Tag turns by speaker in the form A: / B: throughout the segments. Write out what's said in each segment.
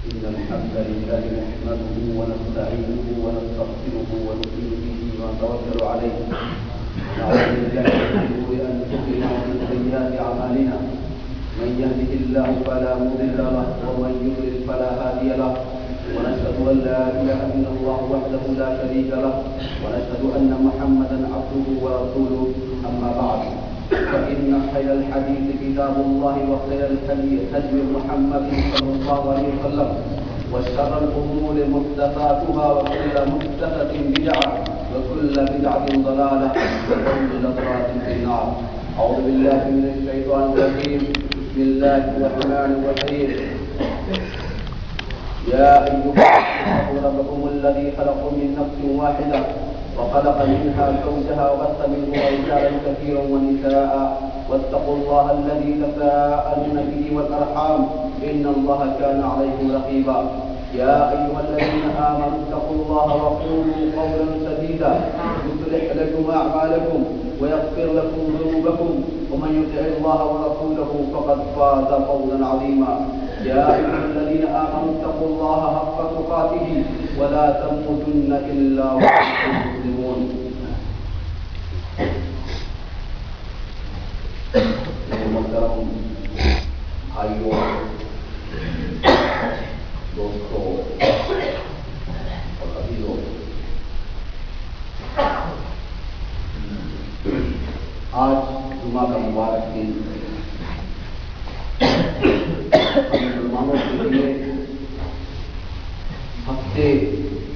A: إن الحمد لله نحمده ونستعينه ونستغفره ونؤمن به ونتوكل عليه ونعوذ بالله من شرور أنفسنا ومن سيئات أعمالنا من يهده الله فلا مضل له ومن يضلل فلا هادي له ونشهد أن لا إله إلا الله وحده لا شريك له ونشهد أن محمدا عبده ورسوله أما بعد فإن خير الحديث كتاب الله وخير الهدي هدي محمد صلى الله عليه وسلم وشر الأمور محدثاتها وكل محدثة بدعة وكل بدعة ضلالة وكل ضلالة في النار. أعوذ بالله من الشيطان الرجيم. بسم الله الرحمن الرحيم. يا أيها الناس ربكم الذي خلقكم من نفس واحدة وخلق منها زوجها وبث منهما رجالا كثيرا ونساء واتقوا الله الذي تساءلون به والأرحام إن الله كان عليكم رقيبا. يا أيها الذين آمنوا اتقوا الله وقولوا قولا سديدا يصلح لكم أعمالكم ويغفر لكم ذنوبكم ومن يطع الله ورسوله فقد فاز فوزا عظيما. يا أيها الذين آمنوا اتقوا الله حق تقاته ولا تموتن إلا وأنتم مسلمون. محترم بھائیوں، دوستوں اور عزیزوں، آج جمعہ کا مبارک دن مسلمانوں کے لیے ہفتے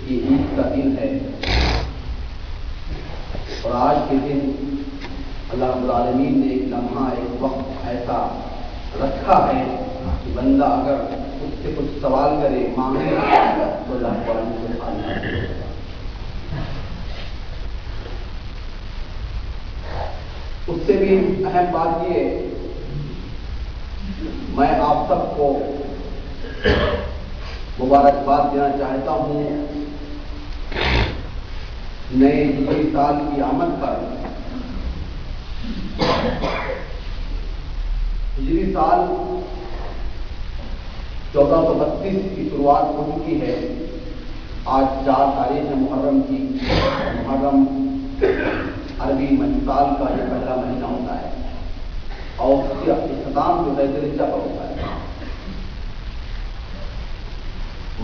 A: کی عید کا دن ہے، اور آج کے دن اللہ رب العالمین نے ایک لمحہ، ایک وقت ایسا رکھا ہے کہ بندہ اگر اس سے کچھ سوال کرے، مانگے تو اللہ تعالیٰ سے پھالنا ہے۔ اس سے بھی اہم بات یہ، میں آپ سب کو مبارکباد دینا چاہتا ہوں نئے ہجری سال کی آمد پر۔ ہجری سال 1432 کی شروعات ہو چکی ہے۔ آج 4 تاریخ ہے محرم کی۔ محرم عربی سال کا یہ پہلا مہینہ ہوتا ہے اور اس کی اختتام جو ہے ذوالحجہ پر ہوتا ہے۔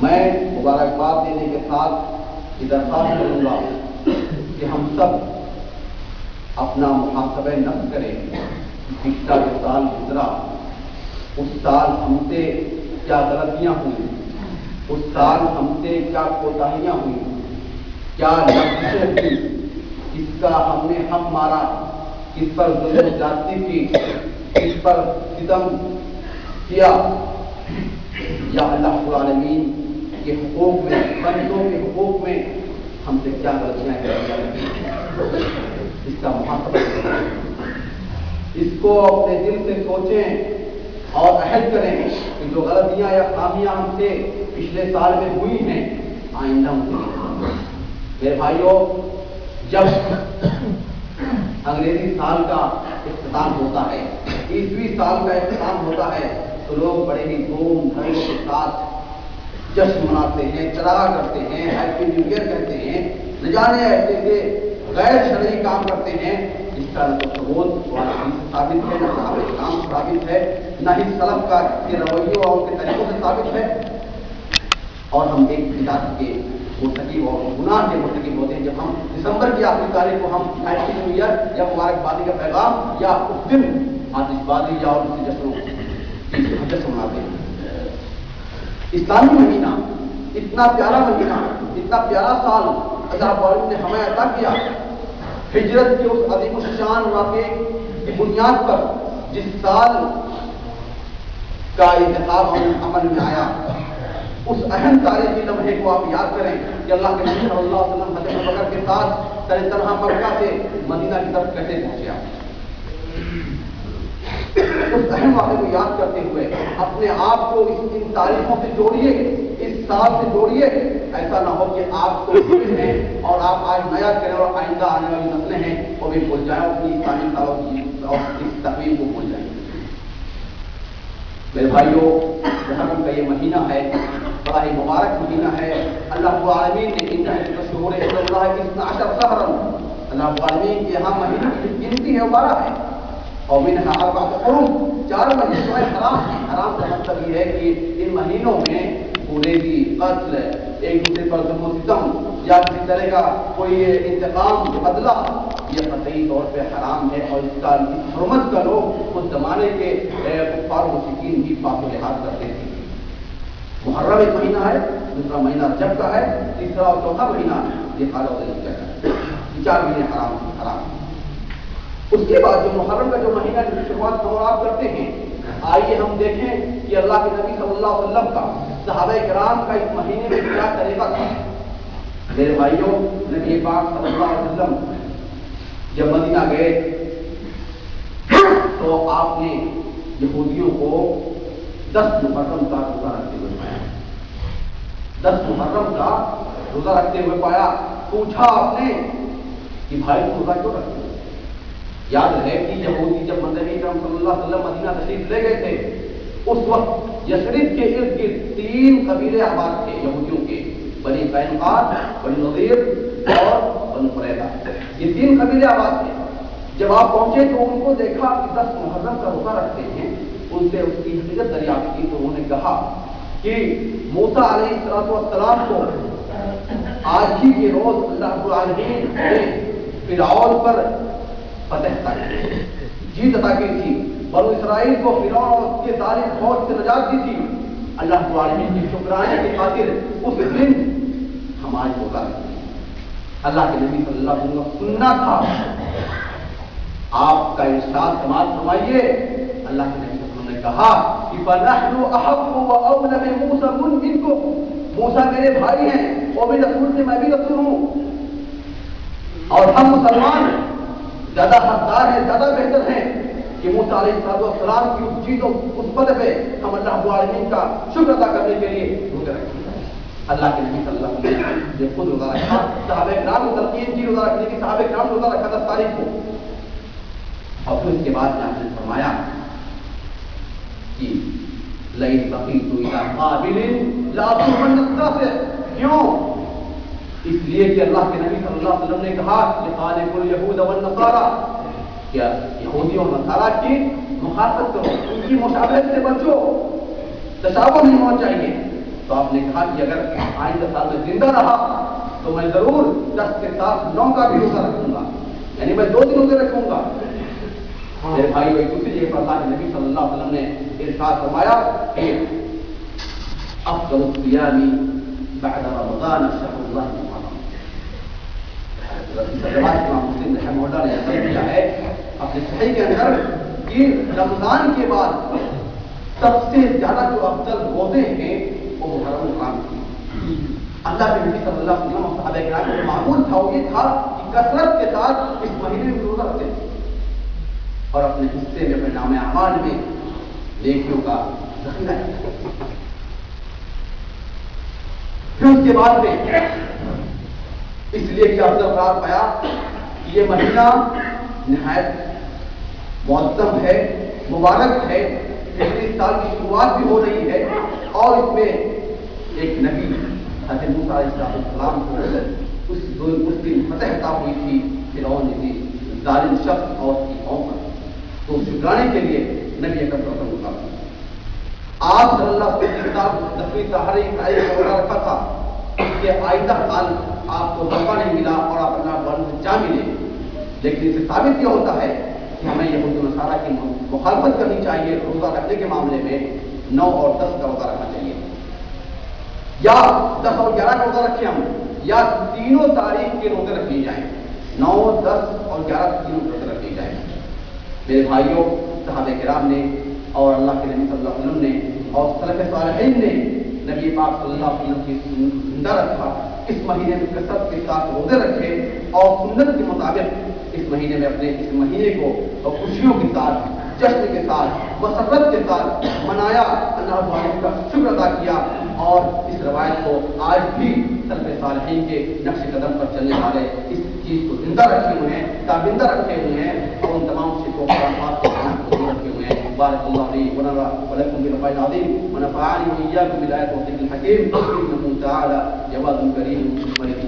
A: میں مبارکباد دینے کے ساتھ یہ درخواست کروں گا کہ ہم سب اپنا محاسبہ نفس کریں۔ پچھلا جو سال گزرا، اس سال ہم سے کیا غلطیاں ہوئیں، اس سال ہم سے کیا کوتاہیاں ہوئیں، کیا لفظیں ہوئی، کس کا ہم نے حق مارا، کس پر ظلم و زیادتی کی، کس پر ستم کیا، یا اللہ رب العالمین کے حقوق میں، بندوں کے حقوق میں ہم سے کیا غلطیاں کی، اس کا محاسبہ کریں۔ اس کو اپنے دل سے سوچیں اور عہد کریں کہ جو غلطیاں یا خامیاں ہم سے پچھلے سال میں ہوئی ہیں آئندہ ہوئی۔ میرے بھائیوں، جب انگریزی سال کا اختتام ہوتا ہے، عیسوی سال کا اختتام ہوتا ہے، تو لوگ بڑے ہی دھوم دھام کے ساتھ جشن مناتے ہیں، چراغا کرتے ہیں، ہیپی نیو ایئر کہتے ہیں، نہ جانے ایسے کہ غیر شرعی کام کرتے ہیں جس کا نہ تو ثبوت ثابت ہے، نہ صحابہ کرام ثابت ہے، نہ ہی سلف کا کے رویوں اور کے طریقوں سے ثابت ہے، اور ہم ایک بدعت کے مرتکب اور گناہ کے مرتکب ہوتے ہیں جب ہم دسمبر کی آخری تاریخ کو ہم ہیپی نیو ایئر یا مبارکبادی کا پیغام یا اس دن آتش بازی یا اور کسی جشن مناتے ہیں۔ اسلامی مہینہ، اتنا پیارا مہینہ، اتنا پیارا سال اللہ تعالیٰ نے ہمیں عطا کیا، ہجرت کے اس عظیم الشان واقعے کی بنیاد پر جس سال کا انتخاب عمل میں آیا، اس اہم تاریخی لمحے کو آپ یاد کریں کہ اللہ کے نبی صلی اللہ علیہ وسلم حضرت ابوبکر کے ساتھ تنہا مکہ سے مدینہ کی طرف کیسے پہنچا۔ اس اہم واقعے کو یاد کرتے ہوئے اپنے آپ کو ان تاریخوں سے جوڑیے، اس سال سے جوڑیے۔ ایسا نہ ہو کہ آپ کو ہیں اور آپ آج نیا کریں اور آئندہ آنے والی نسلیں ہیں وہ بھی بھول جائیں، اپنی اسلامی تعلق اور اس تقویم کو بھول جائیں۔ میرے بھائیوں، محرم کا یہ مہینہ ہے، بڑا ہی مبارک مہینہ ہے. اللہ رب العالمین نے شہور اللہ کے 12 شہرا، اللہ رب العالمین کے یہاں مہینوں کی گنتی ہے 12 ہے. اور منہا اربعۃ حرم، 4 مہینے جو ہے حرام ہیں. حرام کا مطلب یہ ہے کہ ان مہینوں میں خوریزی، قتل، ایک دوسرے پر ظلم و ستم یا کسی طرح کا کوئی انتقام بدلہ، یہ قطعی طور پہ حرام ہے. اور اس کا حرمت کا لوگ اس زمانے کے کفار و مشرکین بھی پاک و لحاظ کرتے تھے. محرم ایک مہینہ ہے، دوسرا مہینہ رجب کا ہے، تیسرا اور چوتھا مہینہ یہ خالہ ذوالحجہ کا ہے. یہ 4 مہینے حرام. اس کے بعد جو محرم کا جو مہینہ کی شروعات ہم آپ کرتے ہیں، آئیے ہم دیکھیں کہ اللہ کے نبی صلی اللہ علیہ وسلم کا، صحابہ کرام کا اس مہینے میں کیا طریقہ تھا. میرے بھائیوں، نبی پاک صلی اللہ علیہ وسلم جب مدینہ گئے تو آپ نے یہودیوں کو 10 محرم کا روزہ رکھتے ہوئے پایا. 10 محرم کا روزہ رکھتے ہوئے پایا. پوچھا آپ نے کہ بھائی روزہ کیوں رکھتے؟ یاد ہے کہ یہودی جب نبی کرم صلی اللہ علیہ وسلم مدینہ تشریف لے گئے تھے، اس وقت یثرب کے ارد گرد 3 قبیلے آباد تھے یہودیوں کے، بنی قینقاع، بنی نضیر اور بنو قریظہ. یہ 3 قبیلے آباد تھے. جب آپ پہنچے تو ان کو دیکھا کہ 10 محرم کا روزہ رکھتے ہیں. ان سے اس کی حقیقت دریافت کی تو انہوں نے کہا کہ موسیٰ علیہ السلام کو آج ہی کے روز اللہ رب العالمین نے فرعون پر فتح کی، جیت عطا کی تھی. بنو اسرائیل کو فرعون اور اس کے ظالم فوج سے نجات دی تھی. اللہ رب العالمین کی شکرانے کی خاطر اس دن ہم آج روزہ رکھتے ہیں. اللہ کے نبی صلی اللہ علیہ وسلم کو سننا تھا. آپ کا ارشاد سماعت فرمائیے. اللہ کے نبی صلی اللہ علیہ وسلم نے کہا کہ فَنَحْنُ أَحَقُّ وَأَوْلَىٰ بِمُوسَىٰ مِنكُمْ، موسیٰ میرے بھائی ہیں اور میرے رسول سے میں بھی رسول ہوں، اور ہم مسلمان زیادہ حقدار ہیں، زیادہ بہتر ہیں کہ موسیٰ علیہ السلام کی اس چیز و اس پد پہ ہم اللہ رب العالمین کا شکر ادا کرنے کے لیے روزے رکھیں. اللہ کے نبی صلی اللہ علیہ وسلم نے خود روزہ رکھا. صحابہ کرام کو تلقین کی روزہ رکھنے کی. صحابہ کرام روزہ رکھا 10 تاریخ کو. اور پھر اس کے بعد آپ نے فرمایا کہ لئن بقیت الی قابل لاصومن التاسع. کیوں؟ اس لیے کہ اللہ کے نبی صلی اللہ علیہ وسلم نے کہا کہ خالف الیہود والنصارى، کیا یہودیوں اور نصارہ کی مخالفت کرو، ان کی مشابہت سے بچو، تشابہ نہیں ہونا چاہیے. تو آپ نے کہا کہ اگر آئندہ سال میں زندہ رہا تو میں ضرور 10 کے ساتھ 9 کا بھی روزہ رکھوں گا، یعنی میں 2 دن روزے رکھوں گا. میرے بھائی ایک دوسری جگہ پر اللہ کے نبی صلی اللہ علیہ وسلم نے ارشاد فرمایا کہ افضل الصیام بعد رمضان شهر الله المحرم. امام مسلم رحمہ اللہ نے ذکر کیا ہے اپنے صحیح کے اندر کہ رمضان کے بعد سب سے زیادہ جو افضل روزے ہیں وہ محرم الحرام کی. اللہ کے نبی صلی اللہ علیہ وسلم اور صحابہ کرام کا معمول تھا وہ یہ تھا کہ کثرت کے ساتھ اس مہینے میں روزہ رکھتے تھے اور اپنے حصے میں، اپنے نام اعمال میں نیکیوں کا ذخیرہ کیا. پھر اس کے بعد میں اس لیے کہ افضل قرار پایا کہ یہ مہینہ نہایت معظم ہے، مبارک ہے. اس سال کی شروعات بھی ہو رہی ہے اور اس میں ایک نبی حضرت موسیٰ علیہ السلام کو اس دن فتح عطا ہوئی تھی فرعون نے ظالم شخص اور اس کی قوم پر. تو شکرانے کے لیے نبی اکرم صلی اللہ علیہ وسلم آپ صلی اللہ علیہ وسلم دفعی سہارے کا رکھا تھا کہ آئندہ سال آپ کو موقع نہیں ملا اور آپ اپنا ورن چاہ ملے. لیکن اس سے ثابت یہ ہوتا ہے کہ ہمیں یہود و نصارہ کی مخالفت کرنی چاہیے. روزہ رکھنے کے معاملے میں 9 اور 10 کا روزہ رکھنا چاہیے، یا 10 اور 11 کا روزہ رکھیں ہم، یا تینوں تاریخ کے روزے رکھے جائیں. 9، 10 اور 11 تینوں روزے رکھے جائیں. میرے بھائیوں، صحابہ کرام نے اور اللہ کے نبی صلی اللہ علیہ وسلم نے اور سلف صالحین نے نبی پاک صلی اللہ علیہ وسلم کی زندہ رکھا. اس مہینے میں کثرت کے ساتھ روزے رکھے اور سنت کے مطابق اس مہینے میں اپنے اس مہینے کو خوشیوں کے ساتھ، جشن کے ساتھ، مسرت کے ساتھ منایا. اللہ تعالیٰ کا شکر ادا کیا اور اس روایت کو آج بھی سلف صالحین کے نقش قدم پر چلنے والے اس چیز کو زندہ رکھے ہوئے ہیں، تابندہ رکھے ہوئے ہیں اور ان تمام شرک و خرافات کو رکھے ہوئے ہیں. وبارك الله لي ولكم بالقرآن العظيم ونفعني وإياكم بالآيات والذكر الحكيم إنه تعالى جواد كريم ملك